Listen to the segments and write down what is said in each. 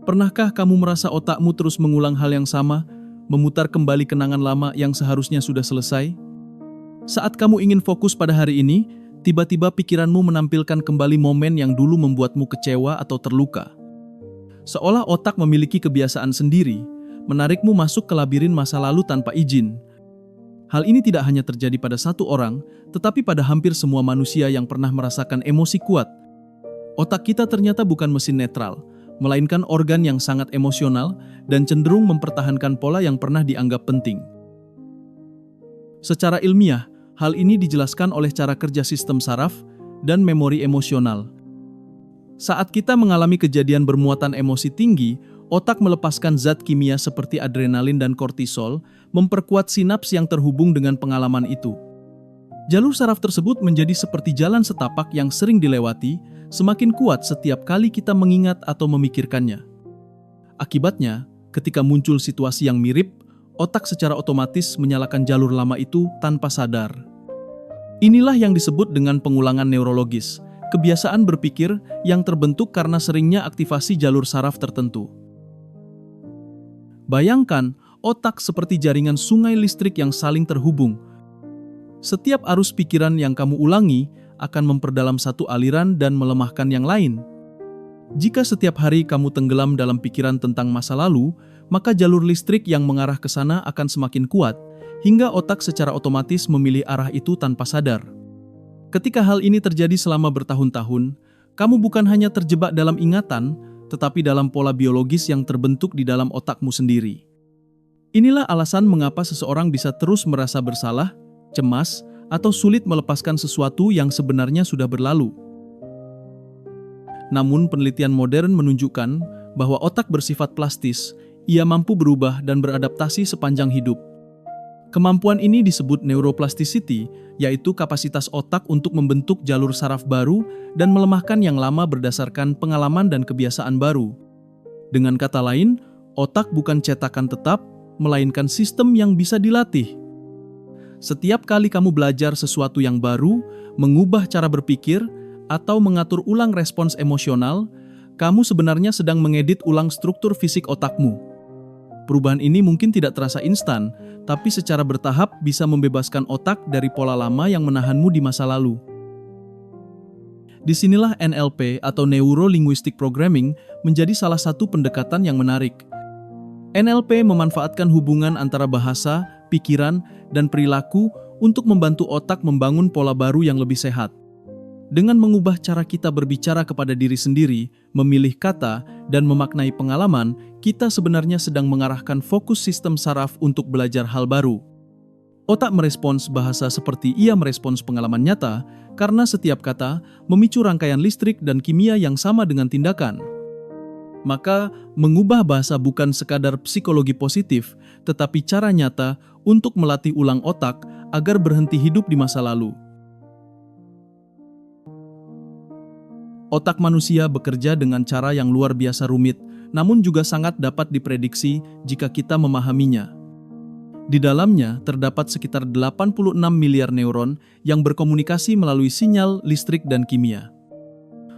Pernahkah kamu merasa otakmu terus mengulang hal yang sama, memutar kembali kenangan lama yang seharusnya sudah selesai? Saat kamu ingin fokus pada hari ini, tiba-tiba pikiranmu menampilkan kembali momen yang dulu membuatmu kecewa atau terluka. Seolah otak memiliki kebiasaan sendiri, menarikmu masuk ke labirin masa lalu tanpa izin. Hal ini tidak hanya terjadi pada satu orang, tetapi pada hampir semua manusia yang pernah merasakan emosi kuat. Otak kita ternyata bukan mesin netral, melainkan organ yang sangat emosional dan cenderung mempertahankan pola yang pernah dianggap penting. Secara ilmiah, hal ini dijelaskan oleh cara kerja sistem saraf dan memori emosional. Saat kita mengalami kejadian bermuatan emosi tinggi, otak melepaskan zat kimia seperti adrenalin dan kortisol, memperkuat sinaps yang terhubung dengan pengalaman itu. Jalur saraf tersebut menjadi seperti jalan setapak yang sering dilewati, semakin kuat setiap kali kita mengingat atau memikirkannya. Akibatnya, ketika muncul situasi yang mirip, otak secara otomatis menyalakan jalur lama itu tanpa sadar. Inilah yang disebut dengan pengulangan neurologis, kebiasaan berpikir yang terbentuk karena seringnya aktivasi jalur saraf tertentu. Bayangkan, otak seperti jaringan sungai listrik yang saling terhubung. Setiap arus pikiran yang kamu ulangi akan memperdalam satu aliran dan melemahkan yang lain. Jika setiap hari kamu tenggelam dalam pikiran tentang masa lalu, maka jalur listrik yang mengarah ke sana akan semakin kuat, hingga otak secara otomatis memilih arah itu tanpa sadar. Ketika hal ini terjadi selama bertahun-tahun, kamu bukan hanya terjebak dalam ingatan, tetapi dalam pola biologis yang terbentuk di dalam otakmu sendiri. Inilah alasan mengapa seseorang bisa terus merasa bersalah, cemas, atau sulit melepaskan sesuatu yang sebenarnya sudah berlalu. Namun penelitian modern menunjukkan bahwa otak bersifat plastis, ia mampu berubah dan beradaptasi sepanjang hidup. Kemampuan ini disebut neuroplasticity, yaitu kapasitas otak untuk membentuk jalur saraf baru dan melemahkan yang lama berdasarkan pengalaman dan kebiasaan baru. Dengan kata lain, otak bukan cetakan tetap, melainkan sistem yang bisa dilatih. Setiap kali kamu belajar sesuatu yang baru, mengubah cara berpikir, atau mengatur ulang respons emosional, kamu sebenarnya sedang mengedit ulang struktur fisik otakmu. Perubahan ini mungkin tidak terasa instan, tapi secara bertahap bisa membebaskan otak dari pola lama yang menahanmu di masa lalu. Disinilah NLP atau Neuro Linguistic Programming menjadi salah satu pendekatan yang menarik. NLP memanfaatkan hubungan antara bahasa, pikiran, dan perilaku untuk membantu otak membangun pola baru yang lebih sehat. Dengan mengubah cara kita berbicara kepada diri sendiri, memilih kata, dan memaknai pengalaman, kita sebenarnya sedang mengarahkan fokus sistem saraf untuk belajar hal baru. Otak merespons bahasa seperti ia merespons pengalaman nyata, karena setiap kata memicu rangkaian listrik dan kimia yang sama dengan tindakan. Maka, mengubah bahasa bukan sekadar psikologi positif, tetapi cara nyata untuk melatih ulang otak agar berhenti hidup di masa lalu. Otak manusia bekerja dengan cara yang luar biasa rumit, namun juga sangat dapat diprediksi jika kita memahaminya. Di dalamnya terdapat sekitar 86 miliar neuron yang berkomunikasi melalui sinyal, listrik, dan kimia.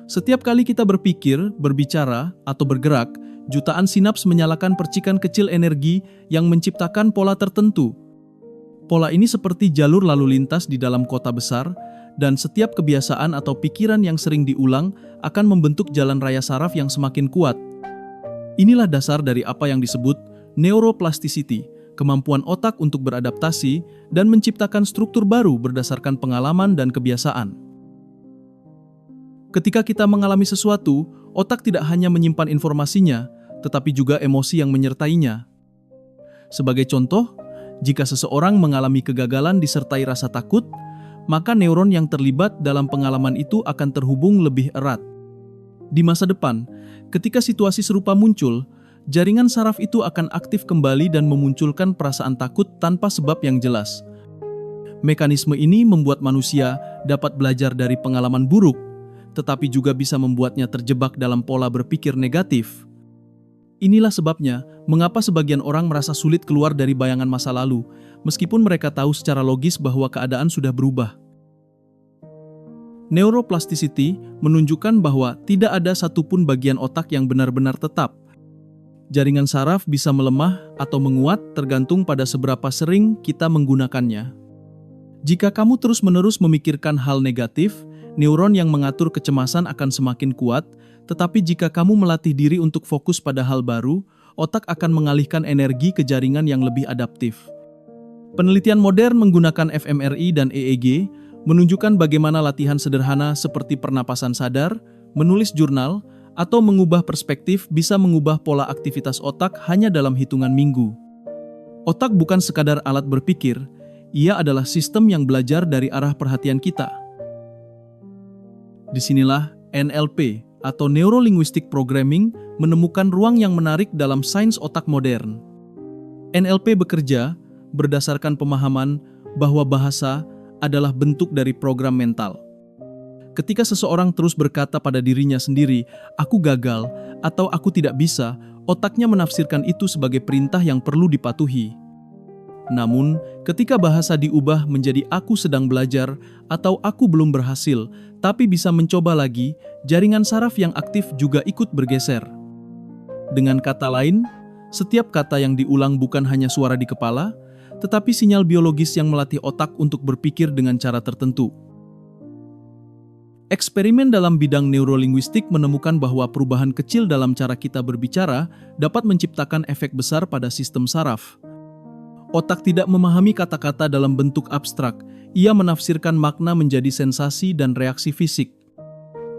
Setiap kali kita berpikir, berbicara, atau bergerak, jutaan sinaps menyalakan percikan kecil energi yang menciptakan pola tertentu. Pola ini seperti jalur lalu lintas di dalam kota besar, dan setiap kebiasaan atau pikiran yang sering diulang akan membentuk jalan raya saraf yang semakin kuat. Inilah dasar dari apa yang disebut neuroplasticity, kemampuan otak untuk beradaptasi dan menciptakan struktur baru berdasarkan pengalaman dan kebiasaan. Ketika kita mengalami sesuatu, otak tidak hanya menyimpan informasinya, tetapi juga emosi yang menyertainya. Sebagai contoh, jika seseorang mengalami kegagalan disertai rasa takut, maka neuron yang terlibat dalam pengalaman itu akan terhubung lebih erat. Di masa depan, ketika situasi serupa muncul, jaringan saraf itu akan aktif kembali dan memunculkan perasaan takut tanpa sebab yang jelas. Mekanisme ini membuat manusia dapat belajar dari pengalaman buruk, tetapi juga bisa membuatnya terjebak dalam pola berpikir negatif. Inilah sebabnya mengapa sebagian orang merasa sulit keluar dari bayangan masa lalu, meskipun mereka tahu secara logis bahwa keadaan sudah berubah. Neuroplasticity menunjukkan bahwa tidak ada satupun bagian otak yang benar-benar tetap. Jaringan saraf bisa melemah atau menguat tergantung pada seberapa sering kita menggunakannya. Jika kamu terus-menerus memikirkan hal negatif, neuron yang mengatur kecemasan akan semakin kuat, tetapi jika kamu melatih diri untuk fokus pada hal baru, otak akan mengalihkan energi ke jaringan yang lebih adaptif. Penelitian modern menggunakan fMRI dan EEG menunjukkan bagaimana latihan sederhana seperti pernapasan sadar, menulis jurnal, atau mengubah perspektif bisa mengubah pola aktivitas otak hanya dalam hitungan minggu. Otak bukan sekadar alat berpikir, ia adalah sistem yang belajar dari arah perhatian kita. Disinilah NLP atau Neuro Linguistic Programming menemukan ruang yang menarik dalam sains otak modern. NLP bekerja berdasarkan pemahaman bahwa bahasa adalah bentuk dari program mental. Ketika seseorang terus berkata pada dirinya sendiri, "Aku gagal" atau "Aku tidak bisa", otaknya menafsirkan itu sebagai perintah yang perlu dipatuhi. Namun, ketika bahasa diubah menjadi "Aku sedang belajar" atau "Aku belum berhasil", tapi bisa mencoba lagi, jaringan saraf yang aktif juga ikut bergeser. Dengan kata lain, setiap kata yang diulang bukan hanya suara di kepala, tetapi sinyal biologis yang melatih otak untuk berpikir dengan cara tertentu. Eksperimen dalam bidang neurolinguistik menemukan bahwa perubahan kecil dalam cara kita berbicara dapat menciptakan efek besar pada sistem saraf. Otak tidak memahami kata-kata dalam bentuk abstrak, ia menafsirkan makna menjadi sensasi dan reaksi fisik.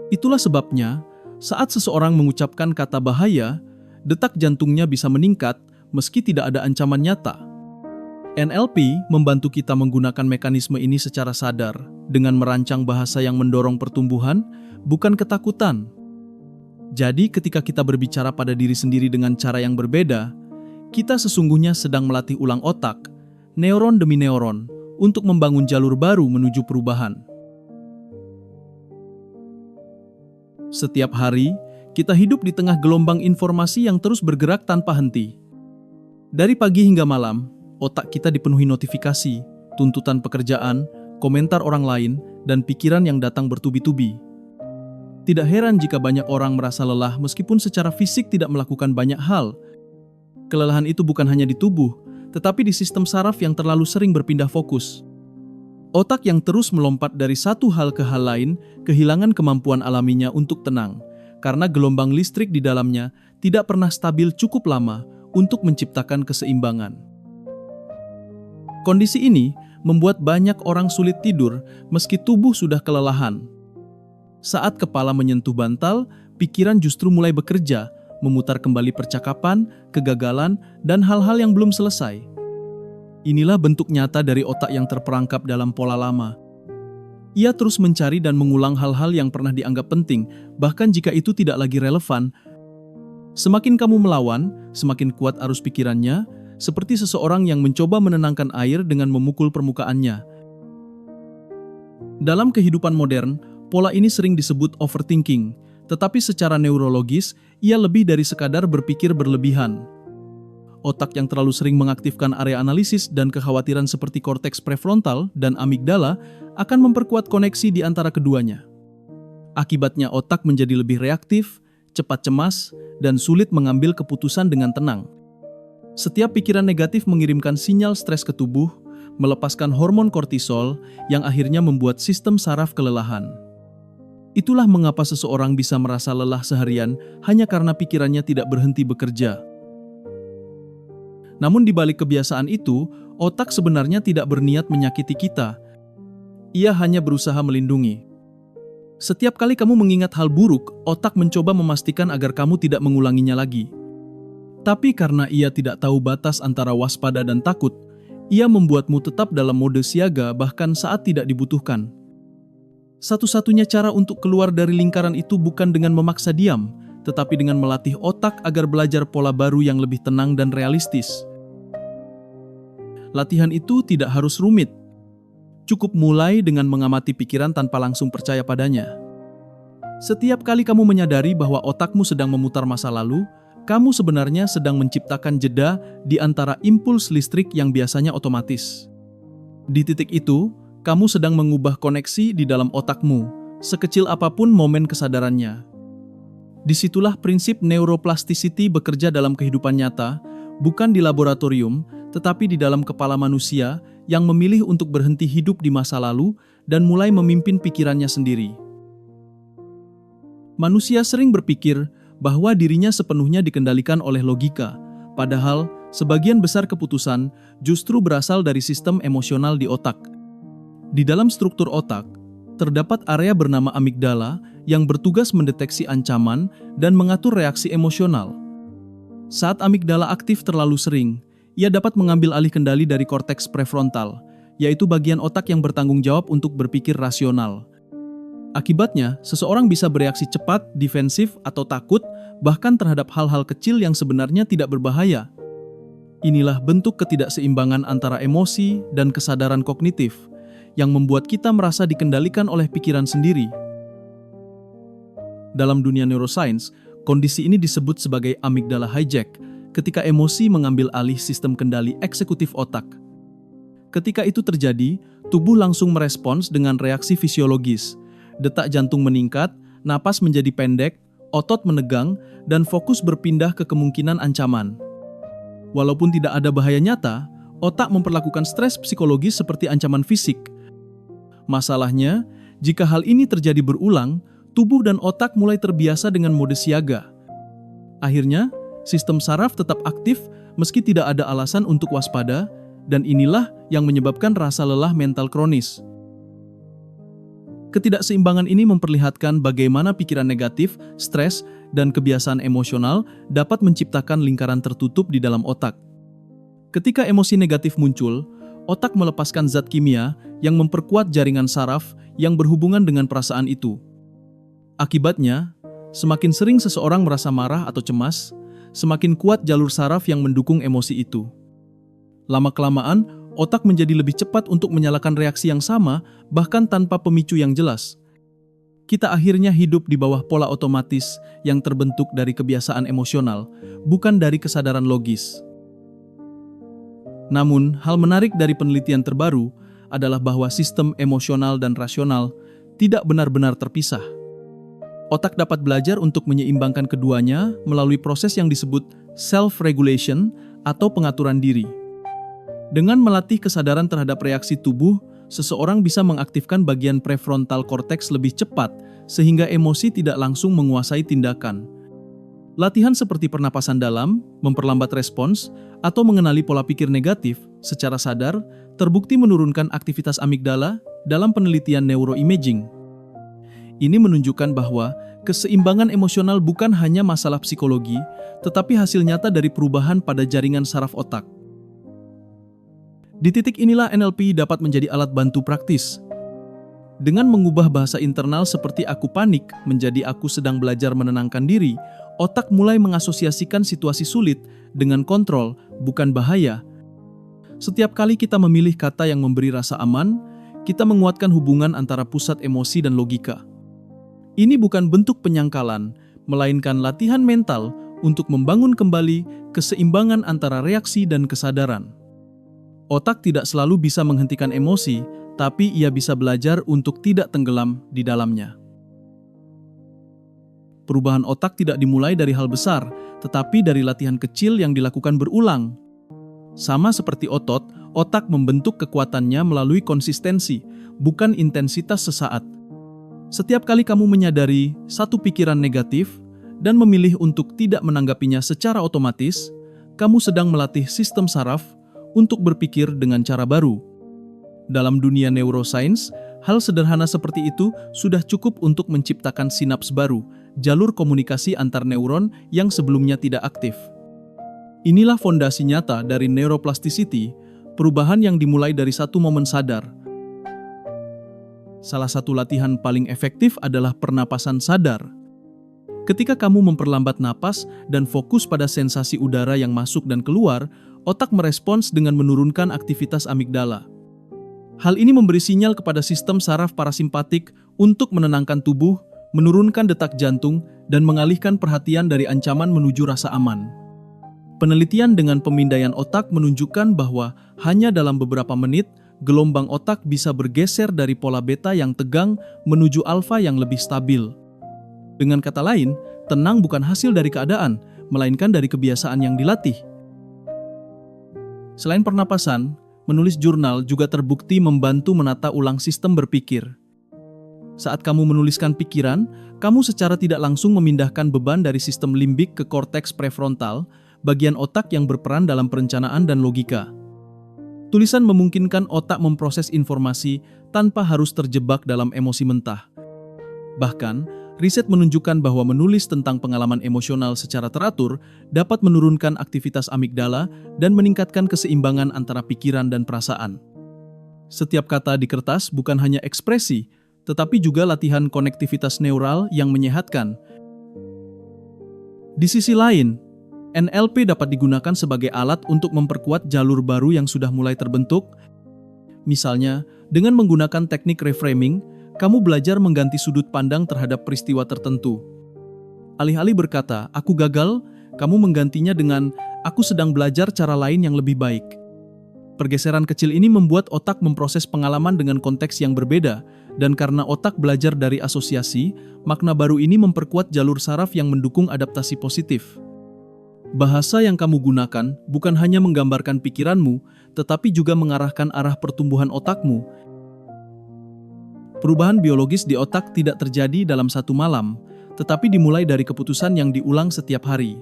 Itulah sebabnya, saat seseorang mengucapkan kata bahaya, detak jantungnya bisa meningkat meski tidak ada ancaman nyata. NLP membantu kita menggunakan mekanisme ini secara sadar, dengan merancang bahasa yang mendorong pertumbuhan, bukan ketakutan. Jadi ketika kita berbicara pada diri sendiri dengan cara yang berbeda, kita sesungguhnya sedang melatih ulang otak, neuron demi neuron, untuk membangun jalur baru menuju perubahan. Setiap hari, kita hidup di tengah gelombang informasi yang terus bergerak tanpa henti. Dari pagi hingga malam, otak kita dipenuhi notifikasi, tuntutan pekerjaan, komentar orang lain, dan pikiran yang datang bertubi-tubi. Tidak heran jika banyak orang merasa lelah meskipun secara fisik tidak melakukan banyak hal. Kelelahan itu bukan hanya di tubuh, tetapi di sistem saraf yang terlalu sering berpindah fokus. Otak yang terus melompat dari satu hal ke hal lain kehilangan kemampuan alaminya untuk tenang, karena gelombang listrik di dalamnya tidak pernah stabil cukup lama untuk menciptakan keseimbangan. Kondisi ini membuat banyak orang sulit tidur meski tubuh sudah kelelahan. Saat kepala menyentuh bantal, pikiran justru mulai bekerja, memutar kembali percakapan, kegagalan, dan hal-hal yang belum selesai. Inilah bentuk nyata dari otak yang terperangkap dalam pola lama. Ia terus mencari dan mengulang hal-hal yang pernah dianggap penting, bahkan jika itu tidak lagi relevan. Semakin kamu melawan, semakin kuat arus pikirannya, seperti seseorang yang mencoba menenangkan air dengan memukul permukaannya. Dalam kehidupan modern, pola ini sering disebut overthinking, tetapi secara neurologis, ia lebih dari sekadar berpikir berlebihan. Otak yang terlalu sering mengaktifkan area analisis dan kekhawatiran seperti korteks prefrontal dan amigdala akan memperkuat koneksi di antara keduanya. Akibatnya otak menjadi lebih reaktif, cepat cemas, dan sulit mengambil keputusan dengan tenang. Setiap pikiran negatif mengirimkan sinyal stres ke tubuh, melepaskan hormon kortisol yang akhirnya membuat sistem saraf kelelahan. Itulah mengapa seseorang bisa merasa lelah seharian hanya karena pikirannya tidak berhenti bekerja. Namun di balik kebiasaan itu, otak sebenarnya tidak berniat menyakiti kita. Ia hanya berusaha melindungi. Setiap kali kamu mengingat hal buruk, otak mencoba memastikan agar kamu tidak mengulanginya lagi. Tapi karena ia tidak tahu batas antara waspada dan takut, ia membuatmu tetap dalam mode siaga bahkan saat tidak dibutuhkan. Satu-satunya cara untuk keluar dari lingkaran itu bukan dengan memaksa diam, tetapi dengan melatih otak agar belajar pola baru yang lebih tenang dan realistis. Latihan itu tidak harus rumit. Cukup mulai dengan mengamati pikiran tanpa langsung percaya padanya. Setiap kali kamu menyadari bahwa otakmu sedang memutar masa lalu, kamu sebenarnya sedang menciptakan jeda di antara impuls listrik yang biasanya otomatis. Di titik itu, kamu sedang mengubah koneksi di dalam otakmu, sekecil apapun momen kesadarannya. Disitulah prinsip neuroplasticity bekerja dalam kehidupan nyata, bukan di laboratorium, tetapi di dalam kepala manusia yang memilih untuk berhenti hidup di masa lalu dan mulai memimpin pikirannya sendiri. Manusia sering berpikir bahwa dirinya sepenuhnya dikendalikan oleh logika, padahal sebagian besar keputusan justru berasal dari sistem emosional di otak. Di dalam struktur otak, terdapat area bernama amigdala yang bertugas mendeteksi ancaman dan mengatur reaksi emosional. Saat amigdala aktif terlalu sering, ia dapat mengambil alih kendali dari korteks prefrontal, yaitu bagian otak yang bertanggung jawab untuk berpikir rasional. Akibatnya, seseorang bisa bereaksi cepat, defensif, atau takut, bahkan terhadap hal-hal kecil yang sebenarnya tidak berbahaya. Inilah bentuk ketidakseimbangan antara emosi dan kesadaran kognitif, yang membuat kita merasa dikendalikan oleh pikiran sendiri. Dalam dunia neuroscience, kondisi ini disebut sebagai amigdala hijack, ketika emosi mengambil alih sistem kendali eksekutif otak. Ketika itu terjadi, tubuh langsung merespons dengan reaksi fisiologis. Detak jantung meningkat, napas menjadi pendek, otot menegang, dan fokus berpindah ke kemungkinan ancaman. Walaupun tidak ada bahaya nyata, otak memperlakukan stres psikologis seperti ancaman fisik. Masalahnya, jika hal ini terjadi berulang, tubuh dan otak mulai terbiasa dengan mode siaga. Akhirnya, sistem saraf tetap aktif meski tidak ada alasan untuk waspada, dan inilah yang menyebabkan rasa lelah mental kronis. Ketidakseimbangan ini memperlihatkan bagaimana pikiran negatif, stres, dan kebiasaan emosional dapat menciptakan lingkaran tertutup di dalam otak. Ketika emosi negatif muncul, otak melepaskan zat kimia yang memperkuat jaringan saraf yang berhubungan dengan perasaan itu. Akibatnya, semakin sering seseorang merasa marah atau cemas, semakin kuat jalur saraf yang mendukung emosi itu. Lama-kelamaan, otak menjadi lebih cepat untuk menyalakan reaksi yang sama, bahkan tanpa pemicu yang jelas. Kita akhirnya hidup di bawah pola otomatis yang terbentuk dari kebiasaan emosional, bukan dari kesadaran logis. Namun, hal menarik dari penelitian terbaru adalah bahwa sistem emosional dan rasional tidak benar-benar terpisah. Otak dapat belajar untuk menyeimbangkan keduanya melalui proses yang disebut self-regulation atau pengaturan diri. Dengan melatih kesadaran terhadap reaksi tubuh, seseorang bisa mengaktifkan bagian prefrontal cortex lebih cepat sehingga emosi tidak langsung menguasai tindakan. Latihan seperti pernapasan dalam, memperlambat respons, atau mengenali pola pikir negatif secara sadar terbukti menurunkan aktivitas amigdala dalam penelitian neuroimaging. Ini menunjukkan bahwa keseimbangan emosional bukan hanya masalah psikologi, tetapi hasil nyata dari perubahan pada jaringan saraf otak. Di titik inilah NLP dapat menjadi alat bantu praktis. Dengan mengubah bahasa internal seperti aku panik menjadi aku sedang belajar menenangkan diri, otak mulai mengasosiasikan situasi sulit dengan kontrol, bukan bahaya. Setiap kali kita memilih kata yang memberi rasa aman, kita menguatkan hubungan antara pusat emosi dan logika. Ini bukan bentuk penyangkalan, melainkan latihan mental untuk membangun kembali keseimbangan antara reaksi dan kesadaran. Otak tidak selalu bisa menghentikan emosi, tapi ia bisa belajar untuk tidak tenggelam di dalamnya. Perubahan otak tidak dimulai dari hal besar, tetapi dari latihan kecil yang dilakukan berulang. Sama seperti otot, otak membentuk kekuatannya melalui konsistensi, bukan intensitas sesaat. Setiap kali kamu menyadari satu pikiran negatif dan memilih untuk tidak menanggapinya secara otomatis, kamu sedang melatih sistem saraf untuk berpikir dengan cara baru. Dalam dunia neuroscience, hal sederhana seperti itu sudah cukup untuk menciptakan sinaps baru, jalur komunikasi antar neuron yang sebelumnya tidak aktif. Inilah fondasi nyata dari neuroplasticity, perubahan yang dimulai dari satu momen sadar. Salah satu latihan paling efektif adalah pernapasan sadar. Ketika kamu memperlambat napas dan fokus pada sensasi udara yang masuk dan keluar, otak merespons dengan menurunkan aktivitas amigdala. Hal ini memberi sinyal kepada sistem saraf parasimpatik untuk menenangkan tubuh, menurunkan detak jantung, dan mengalihkan perhatian dari ancaman menuju rasa aman. Penelitian dengan pemindaian otak menunjukkan bahwa hanya dalam beberapa menit, gelombang otak bisa bergeser dari pola beta yang tegang menuju alfa yang lebih stabil. Dengan kata lain, Tenang bukan hasil dari keadaan, melainkan dari kebiasaan yang dilatih. Selain pernapasan, menulis jurnal juga terbukti membantu menata ulang sistem berpikir. Saat kamu menuliskan pikiran, kamu secara tidak langsung memindahkan beban dari sistem limbik ke korteks prefrontal, bagian otak yang berperan dalam perencanaan dan logika. Tulisan memungkinkan otak memproses informasi tanpa harus terjebak dalam emosi mentah. Bahkan, riset menunjukkan bahwa menulis tentang pengalaman emosional secara teratur dapat menurunkan aktivitas amigdala dan meningkatkan keseimbangan antara pikiran dan perasaan. Setiap kata di kertas bukan hanya ekspresi, tetapi juga latihan konektivitas neural yang menyehatkan. Di sisi lain, NLP dapat digunakan sebagai alat untuk memperkuat jalur baru yang sudah mulai terbentuk. Misalnya, dengan menggunakan teknik reframing, kamu belajar mengganti sudut pandang terhadap peristiwa tertentu. Alih-alih berkata, "Aku gagal," kamu menggantinya dengan, "Aku sedang belajar cara lain yang lebih baik." Pergeseran kecil ini membuat otak memproses pengalaman dengan konteks yang berbeda, dan karena otak belajar dari asosiasi, makna baru ini memperkuat jalur saraf yang mendukung adaptasi positif. Bahasa yang kamu gunakan bukan hanya menggambarkan pikiranmu, tetapi juga mengarahkan arah pertumbuhan otakmu. Perubahan biologis di otak tidak terjadi dalam satu malam, tetapi dimulai dari keputusan yang diulang setiap hari.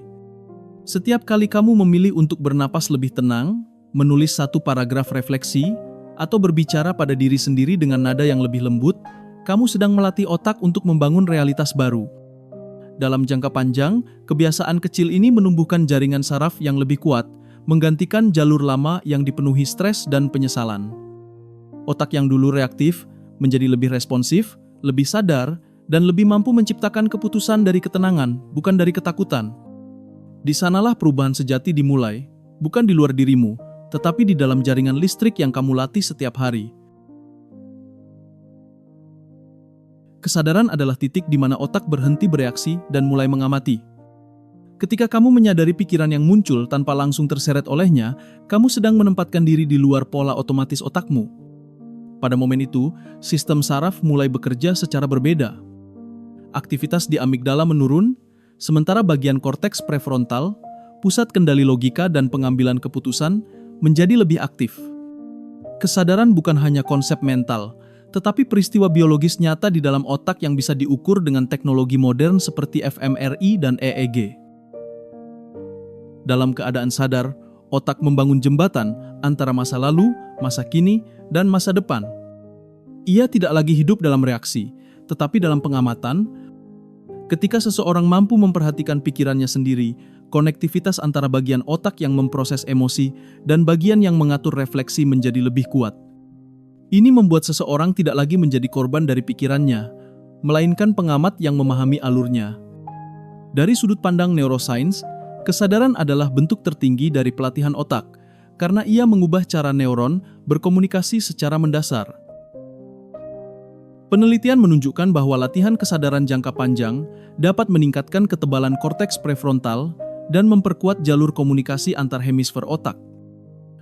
Setiap kali kamu memilih untuk bernapas lebih tenang, menulis satu paragraf refleksi, atau berbicara pada diri sendiri dengan nada yang lebih lembut, kamu sedang melatih otak untuk membangun realitas baru. Dalam jangka panjang, kebiasaan kecil ini menumbuhkan jaringan saraf yang lebih kuat, menggantikan jalur lama yang dipenuhi stres dan penyesalan. Otak yang dulu reaktif menjadi lebih responsif, lebih sadar, dan lebih mampu menciptakan keputusan dari ketenangan, bukan dari ketakutan. Di sanalah perubahan sejati dimulai, bukan di luar dirimu, tetapi di dalam jaringan listrik yang kamu latih setiap hari. Kesadaran adalah titik di mana otak berhenti bereaksi dan mulai mengamati. Ketika kamu menyadari pikiran yang muncul tanpa langsung terseret olehnya, kamu sedang menempatkan diri di luar pola otomatis otakmu. Pada momen itu, sistem saraf mulai bekerja secara berbeda. Aktivitas di amigdala menurun, sementara bagian korteks prefrontal, pusat kendali logika dan pengambilan keputusan, menjadi lebih aktif. Kesadaran bukan hanya konsep mental, tetapi peristiwa biologis nyata di dalam otak yang bisa diukur dengan teknologi modern seperti fMRI dan EEG. Dalam keadaan sadar, otak membangun jembatan antara masa lalu, masa kini, dan masa depan. Ia tidak lagi hidup dalam reaksi, tetapi dalam pengamatan. Ketika seseorang mampu memperhatikan pikirannya sendiri, konektivitas antara bagian otak yang memproses emosi dan bagian yang mengatur refleksi menjadi lebih kuat. Ini membuat seseorang tidak lagi menjadi korban dari pikirannya, melainkan pengamat yang memahami alurnya. Dari sudut pandang neuroscience, kesadaran adalah bentuk tertinggi dari pelatihan otak, karena ia mengubah cara neuron berkomunikasi secara mendasar. Penelitian menunjukkan bahwa latihan kesadaran jangka panjang dapat meningkatkan ketebalan korteks prefrontal dan memperkuat jalur komunikasi antar hemisfer otak.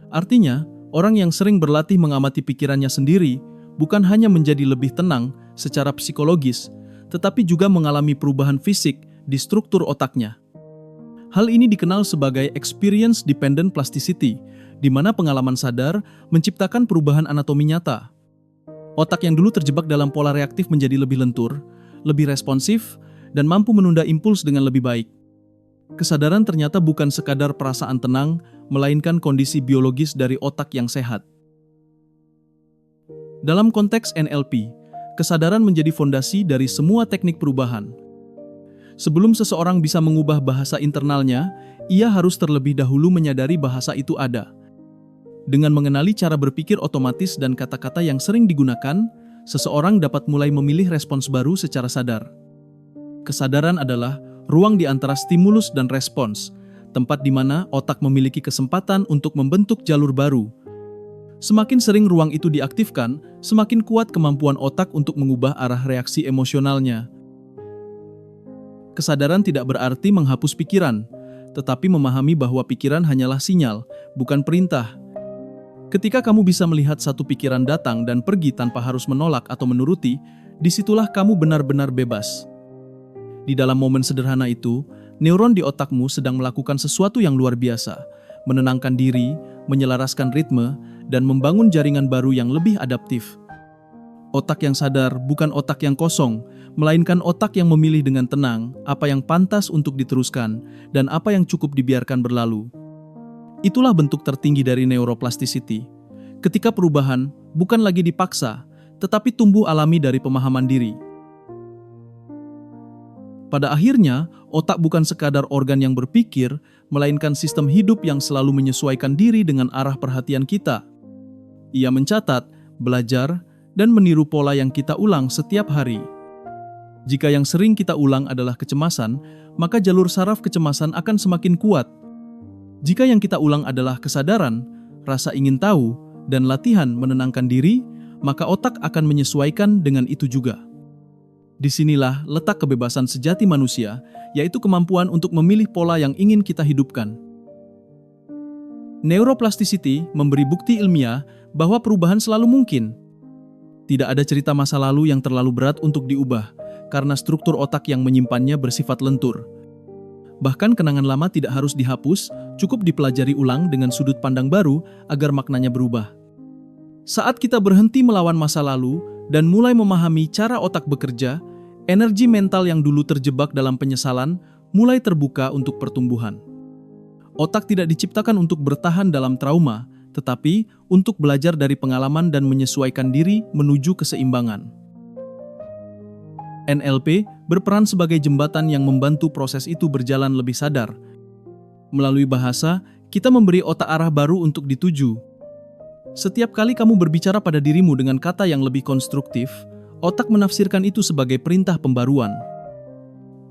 Artinya, orang yang sering berlatih mengamati pikirannya sendiri bukan hanya menjadi lebih tenang secara psikologis, tetapi juga mengalami perubahan fisik di struktur otaknya. Hal ini dikenal sebagai experience dependent plasticity, di mana pengalaman sadar menciptakan perubahan anatomi nyata. Otak yang dulu terjebak dalam pola reaktif menjadi lebih lentur, lebih responsif, dan mampu menunda impuls dengan lebih baik. Kesadaran ternyata bukan sekadar perasaan tenang, melainkan kondisi biologis dari otak yang sehat. Dalam konteks NLP, kesadaran menjadi fondasi dari semua teknik perubahan. Sebelum seseorang bisa mengubah bahasa internalnya, ia harus terlebih dahulu menyadari bahasa itu ada. Dengan mengenali cara berpikir otomatis dan kata-kata yang sering digunakan, seseorang dapat mulai memilih respons baru secara sadar. Kesadaran adalah ruang di antara stimulus dan respons, tempat di mana otak memiliki kesempatan untuk membentuk jalur baru. Semakin sering ruang itu diaktifkan, semakin kuat kemampuan otak untuk mengubah arah reaksi emosionalnya. Kesadaran tidak berarti menghapus pikiran, tetapi memahami bahwa pikiran hanyalah sinyal, bukan perintah. Ketika kamu bisa melihat satu pikiran datang dan pergi tanpa harus menolak atau menuruti, disitulah kamu benar-benar bebas. Di dalam momen sederhana itu, neuron di otakmu sedang melakukan sesuatu yang luar biasa, menenangkan diri, menyelaraskan ritme, dan membangun jaringan baru yang lebih adaptif. Otak yang sadar bukan otak yang kosong, melainkan otak yang memilih dengan tenang apa yang pantas untuk diteruskan dan apa yang cukup dibiarkan berlalu. Itulah bentuk tertinggi dari neuroplasticity. Ketika perubahan bukan lagi dipaksa, tetapi tumbuh alami dari pemahaman diri. Pada akhirnya, otak bukan sekadar organ yang berpikir, melainkan sistem hidup yang selalu menyesuaikan diri dengan arah perhatian kita. Ia mencatat, belajar, dan meniru pola yang kita ulang setiap hari. Jika yang sering kita ulang adalah kecemasan, maka jalur saraf kecemasan akan semakin kuat. Jika yang kita ulang adalah kesadaran, rasa ingin tahu, dan latihan menenangkan diri, maka otak akan menyesuaikan dengan itu juga. Disinilah letak kebebasan sejati manusia, yaitu kemampuan untuk memilih pola yang ingin kita hidupkan. Neuroplasticity memberi bukti ilmiah bahwa perubahan selalu mungkin. Tidak ada cerita masa lalu yang terlalu berat untuk diubah, karena struktur otak yang menyimpannya bersifat lentur. Bahkan kenangan lama tidak harus dihapus, cukup dipelajari ulang dengan sudut pandang baru agar maknanya berubah. Saat kita berhenti melawan masa lalu dan mulai memahami cara otak bekerja, energi mental yang dulu terjebak dalam penyesalan mulai terbuka untuk pertumbuhan. Otak tidak diciptakan untuk bertahan dalam trauma, tetapi untuk belajar dari pengalaman dan menyesuaikan diri menuju keseimbangan. NLP berperan sebagai jembatan yang membantu proses itu berjalan lebih sadar. Melalui bahasa, kita memberi otak arah baru untuk dituju. Setiap kali kamu berbicara pada dirimu dengan kata yang lebih konstruktif, otak menafsirkan itu sebagai perintah pembaruan.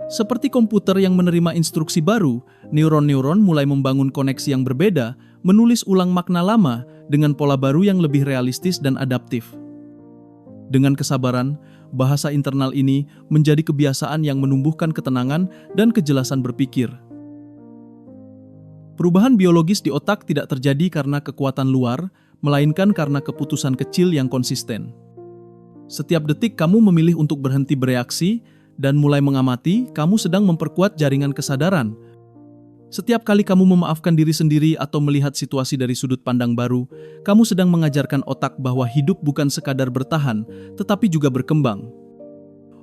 Seperti komputer yang menerima instruksi baru, neuron-neuron mulai membangun koneksi yang berbeda, menulis ulang makna lama dengan pola baru yang lebih realistis dan adaptif. Dengan kesabaran, bahasa internal ini menjadi kebiasaan yang menumbuhkan ketenangan dan kejelasan berpikir. Perubahan biologis di otak tidak terjadi karena kekuatan luar, melainkan karena keputusan kecil yang konsisten. Setiap detik kamu memilih untuk berhenti bereaksi dan mulai mengamati, kamu sedang memperkuat jaringan kesadaran. Setiap kali kamu memaafkan diri sendiri atau melihat situasi dari sudut pandang baru, kamu sedang mengajarkan otak bahwa hidup bukan sekadar bertahan, tetapi juga berkembang.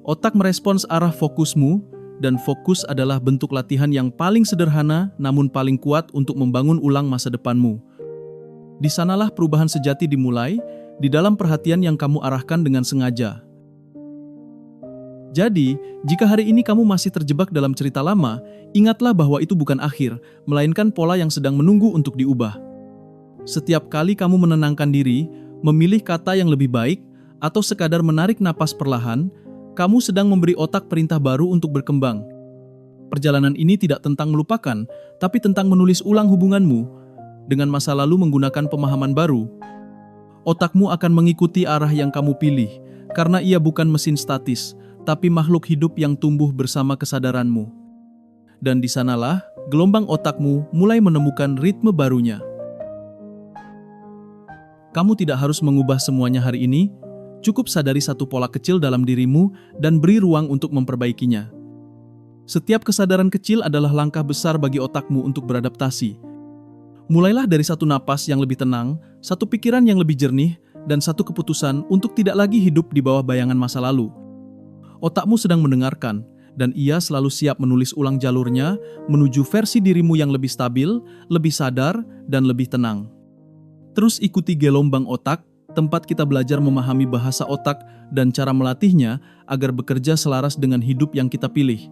Otak merespons arah fokusmu, dan fokus adalah bentuk latihan yang paling sederhana namun paling kuat untuk membangun ulang masa depanmu. Di sanalah perubahan sejati dimulai, di dalam perhatian yang kamu arahkan dengan sengaja. Jadi, jika hari ini kamu masih terjebak dalam cerita lama, ingatlah bahwa itu bukan akhir, melainkan pola yang sedang menunggu untuk diubah. Setiap kali kamu menenangkan diri, memilih kata yang lebih baik, atau sekadar menarik napas perlahan, kamu sedang memberi otak perintah baru untuk berkembang. Perjalanan ini tidak tentang melupakan, tapi tentang menulis ulang hubunganmu dengan masa lalu menggunakan pemahaman baru. Otakmu akan mengikuti arah yang kamu pilih, karena ia bukan mesin statis, tapi makhluk hidup yang tumbuh bersama kesadaranmu. Dan di sanalah gelombang otakmu mulai menemukan ritme barunya. Kamu tidak harus mengubah semuanya hari ini, cukup sadari satu pola kecil dalam dirimu dan beri ruang untuk memperbaikinya. Setiap kesadaran kecil adalah langkah besar bagi otakmu untuk beradaptasi. Mulailah dari satu napas yang lebih tenang, satu pikiran yang lebih jernih, dan satu keputusan untuk tidak lagi hidup di bawah bayangan masa lalu. Otakmu sedang mendengarkan, dan ia selalu siap menulis ulang jalurnya menuju versi dirimu yang lebih stabil, lebih sadar, dan lebih tenang. Terus ikuti gelombang otak, tempat kita belajar memahami bahasa otak dan cara melatihnya agar bekerja selaras dengan hidup yang kita pilih.